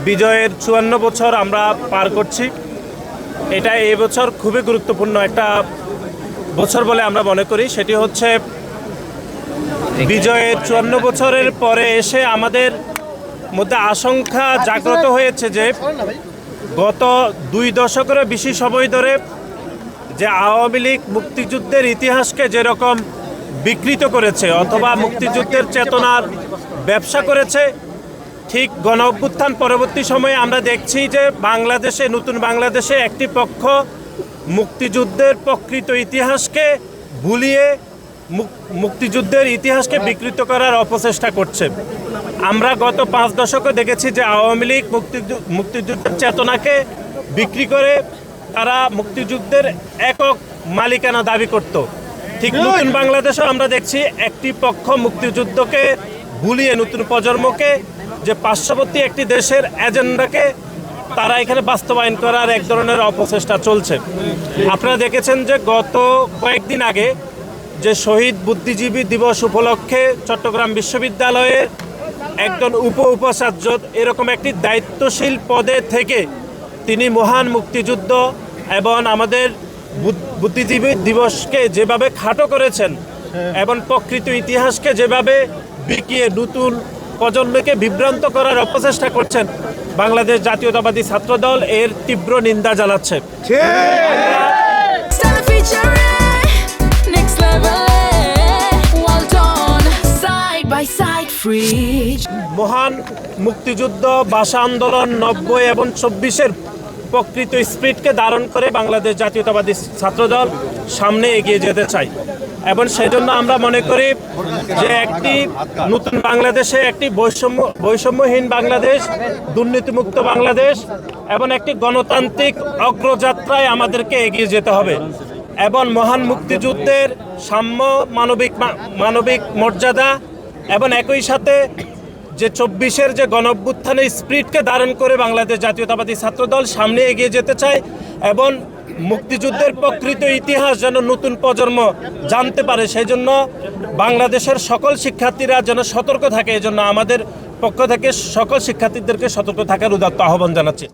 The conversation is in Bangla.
বিজয়ের ৫৪ বছর আমরা পার করছি। এটা এই বছর খুবই গুরুত্বপূর্ণ একটা বছর বলে আমরা মনে করি। সেটি হচ্ছে বিজয়ের ৫৪ বছরের পরে এসে আমাদের মধ্যে আশঙ্কা জাগ্রত হয়েছে যে গত ২ দশকেরও বেশি সময় ধরে যে আওয়ামী লীগ মুক্তিযুদ্ধের ইতিহাসকে যেরকম বিকৃত করেছে অথবা মুক্তিযুদ্ধের চেতনার ব্যবসা করেছে, ঠিক গণ অভ্যুত্থান পরবর্তী সময়ে আমরা দেখছি যে বাংলাদেশে, নতুন বাংলাদেশে একটি পক্ষ মুক্তিযুদ্ধের প্রকৃত ইতিহাসকে ভুলিয়ে মুক্তিযুদ্ধের ইতিহাসকে বিকৃত করার অপচেষ্টা করছে। আমরা গত ৫ দশকে দেখেছি যে আওয়ামী লীগ মুক্তিযুদ্ধের চেতনাকে বিক্রি করে তারা মুক্তিযুদ্ধের একক মালিকানা দাবি করত। ঠিক নতুন বাংলাদেশেও আমরা দেখছি একটি পক্ষ মুক্তিযুদ্ধকে ভুলিয়ে নতুন প্রজন্মকে যে পার্শ্ববর্তী একটি দেশের এজেন্ডাকে তারা এখানে বাস্তবায়ন করার এক ধরনের অপচেষ্টা চলছে। আপনারা দেখেছেন যে গত কয়েকদিন আগে যে শহীদ বুদ্ধিজীবী দিবস উপলক্ষে চট্টগ্রাম বিশ্ববিদ্যালয়ের একজন উপাচার্য এরকম একটি দায়িত্বশীল পদে থেকে তিনি মহান মুক্তিযুদ্ধ এবং আমাদের বুদ্ধিজীবী দিবসকে যেভাবে খাটো করেছেন এবং প্রকৃত ইতিহাসকে যেভাবে বিকিয়ে নতুন প্রজন্মকে বিভ্রান্ত করার অপচেষ্টা করছেন, বাংলাদেশ জাতীয়তাবাদী ছাত্রদল এর তীব্র নিন্দা জানাচ্ছে। মহান মুক্তিযুদ্ধ, ভাষা আন্দোলন ৯০ এবং ২৪-এর প্রকৃত স্পিরিটকে ধারণ করে বাংলাদেশ জাতীয়তাবাদী ছাত্রদল সামনে এগিয়ে যেতে চাই এবং সেজন্য আমরা মনে করি যে একটি নতুন বাংলাদেশে একটি বৈষম্যহীন বাংলাদেশ, দুর্নীতিমুক্ত বাংলাদেশ এবং একটি গণতান্ত্রিক অগ্রযাত্রায় আমাদেরকে এগিয়ে যেতে হবে এবং মহান মুক্তিযুদ্ধের সাম্য, মানবিক মর্যাদা এবং একই সাথে যে ২৪-এর যে গণঅভ্যুত্থানের স্পিরিটকে ধারণ করে বাংলাদেশ জাতীয়তাবাদী ছাত্রদল সামনে এগিয়ে যেতে চায় এবং মুক্তিযুদ্ধের প্রকৃত ইতিহাস যেন নতুন প্রজন্ম জানতে পারে, সেই জন্য বাংলাদেশের সকল শিক্ষার্থীরা যেন সতর্ক থাকে। এই জন্য আমাদের পক্ষ থেকে সকল শিক্ষার্থীদেরকে সতর্ক থাকার উদাত্ত আহ্বান জানাচ্ছি।